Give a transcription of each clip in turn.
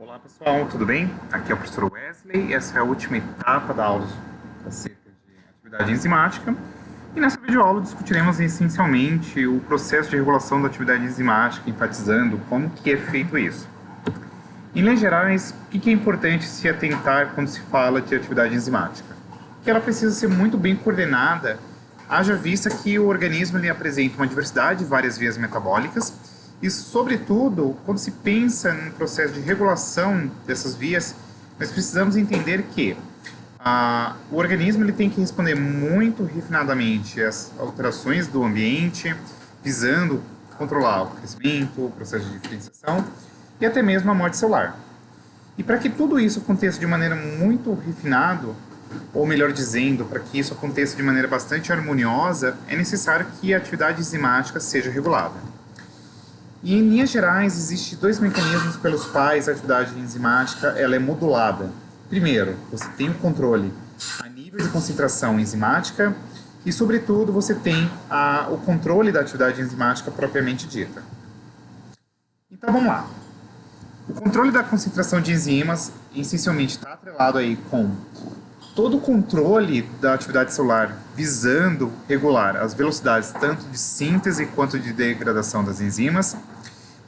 Olá pessoal, tudo bem? Aqui é o professor Wesley e essa é a última etapa da aula acerca de atividade enzimática. E nessa videoaula discutiremos essencialmente o processo de regulação da atividade enzimática, enfatizando como que é feito isso. Em linhas gerais, o que é importante se atentar quando se fala de atividade enzimática? Que ela precisa ser muito bem coordenada, haja vista que o organismo ele apresenta uma diversidade de várias vias metabólicas e, sobretudo, quando se pensa no processo de regulação dessas vias, nós precisamos entender que o organismo ele tem que responder muito refinadamente às alterações do ambiente, visando controlar o crescimento, o processo de diferenciação e até mesmo a morte celular. E para que tudo isso aconteça de maneira muito refinada, ou melhor dizendo, para que isso aconteça de maneira bastante harmoniosa, é necessário que a atividade enzimática seja regulada. E em linhas gerais, existem dois mecanismos pelos quais a atividade enzimática ela é modulada. Primeiro, você tem o controle a nível de concentração enzimática e, sobretudo, você tem o controle da atividade enzimática propriamente dita. Então, vamos lá. O controle da concentração de enzimas, essencialmente, está atrelado aí com todo o controle da atividade celular visando regular as velocidades tanto de síntese quanto de degradação das enzimas.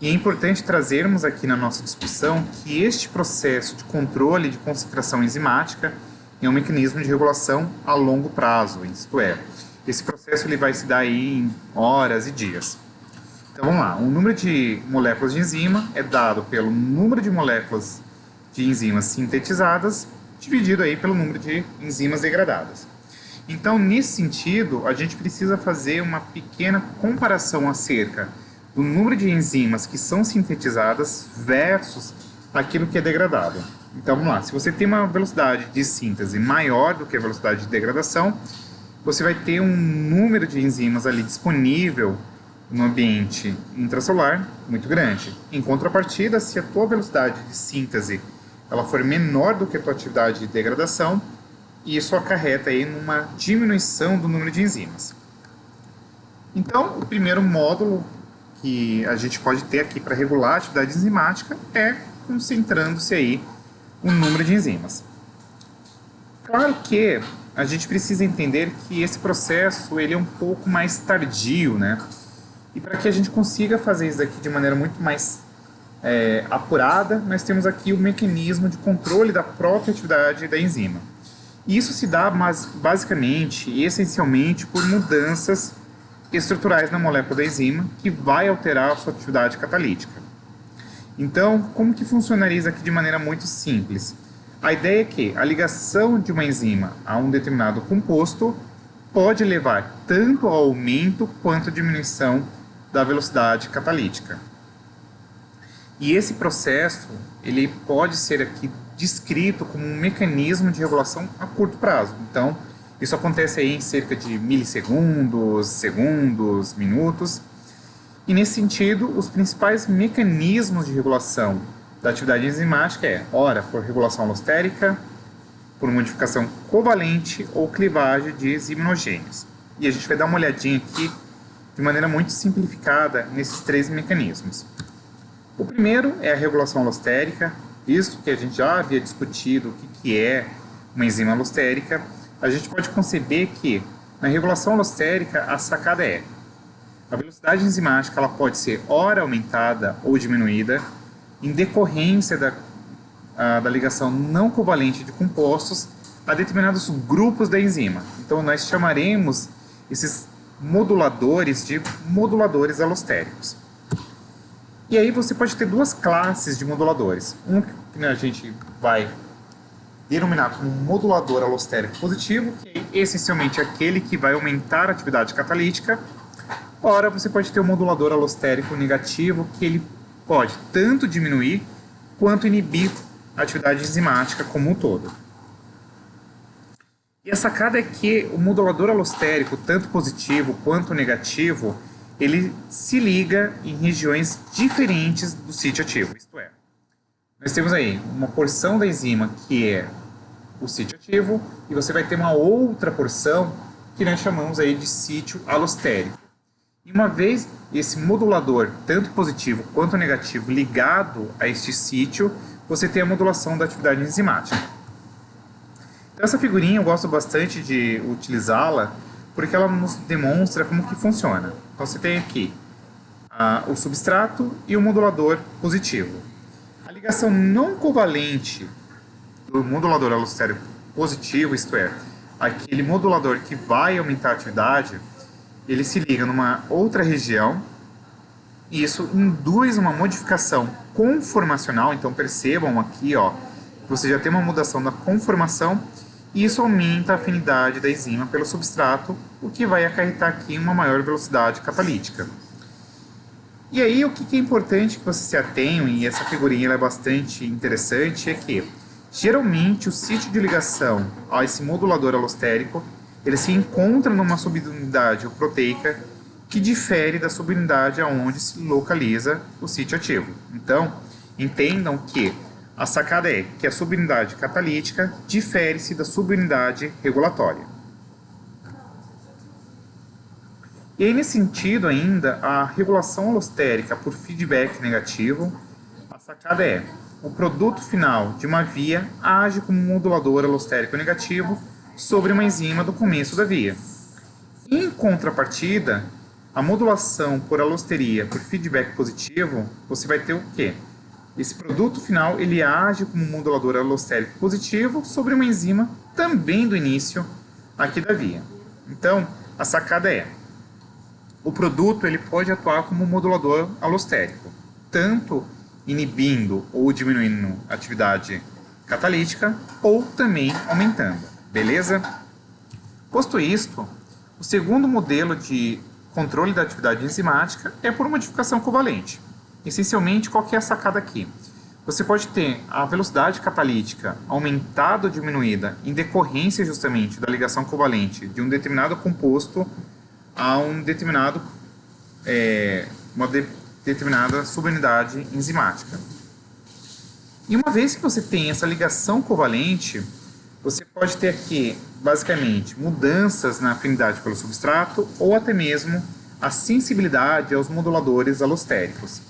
E é importante trazermos aqui na nossa discussão que este processo de controle de concentração enzimática é um mecanismo de regulação a longo prazo, isto é, esse processo ele vai se dar aí em horas e dias. Então vamos lá, o número de moléculas de enzima é dado pelo número de moléculas de enzimas sintetizadas dividido aí pelo número de enzimas degradadas. Então, nesse sentido, a gente precisa fazer uma pequena comparação acerca do número de enzimas que são sintetizadas versus aquilo que é degradado. Então, vamos lá. Se você tem uma velocidade de síntese maior do que a velocidade de degradação, você vai ter um número de enzimas ali disponível no ambiente intracelular muito grande. Em contrapartida, se a tua velocidade de síntese ela for menor do que a tua atividade de degradação, isso acarreta aí numa diminuição do número de enzimas. Então, o primeiro módulo que a gente pode ter aqui para regular a atividade enzimática é concentrando-se aí o número de enzimas. Claro que a gente precisa entender que esse processo ele é um pouco mais tardio, né? E para que a gente consiga fazer isso aqui de maneira muito mais apurada, nós temos aqui o mecanismo de controle da própria atividade da enzima. E isso se dá basicamente e essencialmente por mudanças estruturais na molécula da enzima que vai alterar a sua atividade catalítica. Então, como que funcionaria isso aqui de maneira muito simples? A ideia é que a ligação de uma enzima a um determinado composto pode levar tanto ao aumento quanto à diminuição da velocidade catalítica. E esse processo ele pode ser aqui descrito como um mecanismo de regulação a curto prazo. Então, isso acontece aí em cerca de milissegundos, segundos, minutos. E nesse sentido, os principais mecanismos de regulação da atividade enzimática ora, por regulação alostérica, por modificação covalente ou clivagem de imunogênios. E a gente vai dar uma olhadinha aqui de maneira muito simplificada nesses três mecanismos. O primeiro é a regulação alostérica, visto que a gente já havia discutido o que é uma enzima alostérica, a gente pode conceber que na regulação alostérica a sacada é a velocidade enzimática ela pode ser ora aumentada ou diminuída em decorrência da ligação não covalente de compostos a determinados grupos da enzima. Então nós chamaremos esses moduladores de moduladores alostéricos. E aí você pode ter duas classes de moduladores. Um que a gente vai denominar como modulador alostérico positivo, que é essencialmente aquele que vai aumentar a atividade catalítica. Ora, você pode ter o modulador alostérico negativo, que ele pode tanto diminuir quanto inibir a atividade enzimática como um todo. E a sacada é que o modulador alostérico, tanto positivo quanto negativo, ele se liga em regiões diferentes do sítio ativo, isto é, nós temos aí uma porção da enzima que é o sítio ativo e você vai ter uma outra porção que nós chamamos aí de sítio alostérico. E uma vez esse modulador, tanto positivo quanto negativo, ligado a este sítio, você tem a modulação da atividade enzimática. Então, essa figurinha eu gosto bastante de utilizá-la porque ela nos demonstra como que funciona. Então, você tem aqui o substrato e o modulador positivo. A ligação não covalente do modulador alostérico positivo, isto é, aquele modulador que vai aumentar a atividade, ele se liga numa outra região e isso induz uma modificação conformacional. Então percebam aqui, ó, que você já tem uma mudação da conformação e isso aumenta a afinidade da enzima pelo substrato, o que vai acarretar aqui uma maior velocidade catalítica. E aí o que é importante que vocês se atenham, e essa figurinha é bastante interessante, é que geralmente o sítio de ligação a esse modulador alostérico ele se encontra numa subunidade proteica que difere da subunidade aonde se localiza o sítio ativo. Então, entendam que a sacada é que a subunidade catalítica difere-se da subunidade regulatória. E aí, nesse sentido ainda, a regulação alostérica por feedback negativo, a sacada é: o produto final de uma via age como um modulador alostérico negativo sobre uma enzima do começo da via. Em contrapartida, a modulação por alosteria por feedback positivo, você vai ter o quê? Esse produto final ele age como um modulador alostérico positivo sobre uma enzima também do início aqui da via. Então, a sacada é: o produto ele pode atuar como um modulador alostérico, tanto inibindo ou diminuindo a atividade catalítica, ou também aumentando. Beleza? Posto isto, o segundo modelo de controle da atividade enzimática é por modificação covalente. Essencialmente, qual que é a sacada aqui? Você pode ter a velocidade catalítica aumentada ou diminuída em decorrência justamente da ligação covalente de um determinado composto a um determinado, determinada subunidade enzimática. E uma vez que você tem essa ligação covalente, você pode ter aqui, basicamente, mudanças na afinidade pelo substrato ou até mesmo a sensibilidade aos moduladores alostéricos.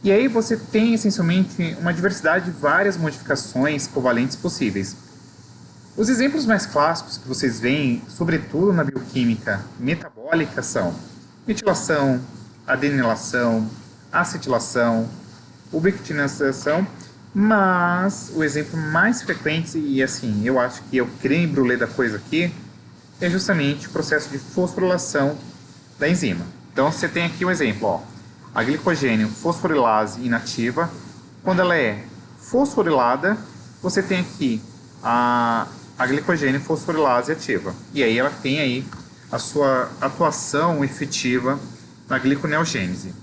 E aí você tem, essencialmente, uma diversidade de várias modificações covalentes possíveis. Os exemplos mais clássicos que vocês veem, sobretudo na bioquímica metabólica, são metilação, adenilação, acetilação, ubiquitinação, mas o exemplo mais frequente, e assim, eu acho que é o creme brulee da coisa aqui, é justamente o processo de fosforilação da enzima. Então você tem aqui um exemplo, ó, a glicogênio fosforilase inativa. Quando ela é fosforilada, você tem aqui a glicogênio fosforilase ativa. E aí ela tem aí a sua atuação efetiva na gliconeogênese.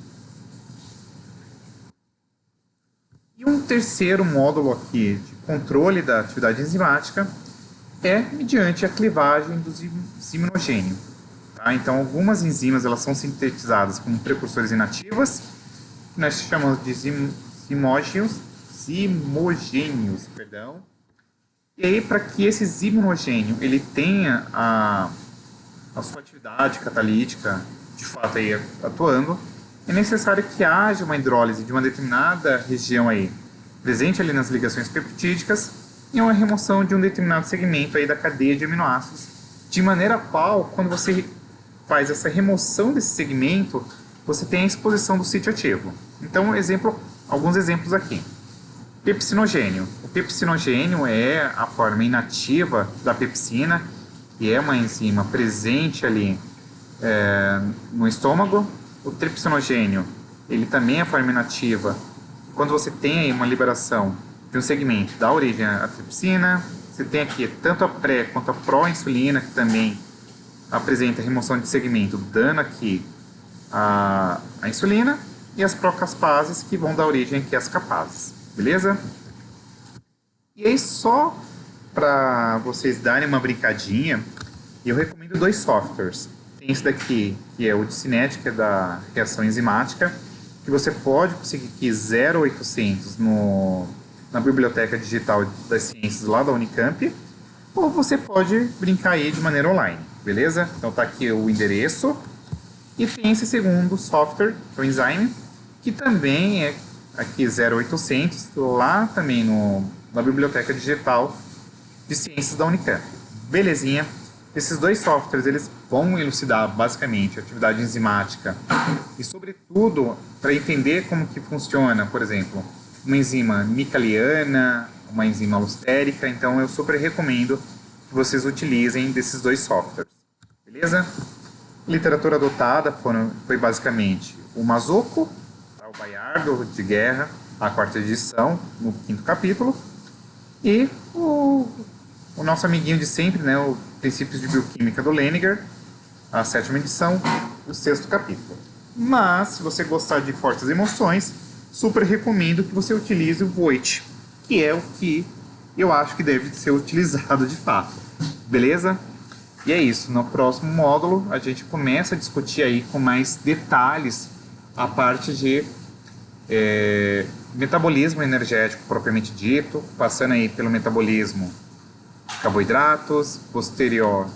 E um terceiro módulo aqui de controle da atividade enzimática é mediante a clivagem do ziminogênio. Tá? Então, algumas enzimas elas são sintetizadas como precursores inativas, que nós chamamos de zimogênios. E aí, para que esse ziminogênio ele tenha a sua atividade catalítica de fato aí atuando, é necessário que haja uma hidrólise de uma determinada região aí, presente ali nas ligações peptídicas, e uma remoção de um determinado segmento aí da cadeia de aminoácidos, de maneira qual, quando você faz essa remoção desse segmento, você tem a exposição do sítio ativo. Então, alguns exemplos aqui. Pepsinogênio. O pepsinogênio é a forma inativa da pepsina, que é uma enzima presente ali no estômago. O tripsinogênio, ele também é a forma inativa. Quando você tem aí uma liberação de um segmento da origem à tripsina, você tem aqui tanto a pré quanto a pró-insulina, que também apresenta remoção de segmento, dando aqui a insulina, e as procaspases, que vão dar origem aqui às capases. Beleza? E aí, só para vocês darem uma brincadinha, eu recomendo 2 softwares. Tem esse daqui, que é o de cinética da reação enzimática, que você pode conseguir aqui 0800 na Biblioteca Digital das Ciências lá da Unicamp, ou você pode brincar aí de maneira online, beleza? Então tá aqui o endereço, e tem esse segundo software, que é o Enzyme, que também é aqui 0800, lá também na Biblioteca Digital de Ciências da Unicamp. Belezinha? Esses dois softwares, eles vão elucidar basicamente a atividade enzimática e, sobretudo, para entender como que funciona, por exemplo, uma enzima micaliana, uma enzima alostérica. Então, eu super recomendo que vocês utilizem desses dois softwares. Beleza? Literatura adotada foi basicamente o Mazzocco, o Bayardo de Guerra, a quarta edição, no 5º capítulo, e o nosso amiguinho de sempre, né, o Princípios de Bioquímica do Lehninger, a 7ª edição, o 6º capítulo. Mas, se você gostar de fortes emoções, super recomendo que você utilize o Voigt, que é o que eu acho que deve ser utilizado de fato. Beleza? E é isso. No próximo módulo, a gente começa a discutir aí com mais detalhes a parte de metabolismo energético propriamente dito, passando aí pelo metabolismo de carboidratos, posterior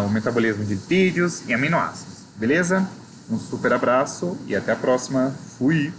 o metabolismo de lipídios e aminoácidos. Beleza? Um super abraço e até a próxima. Fui!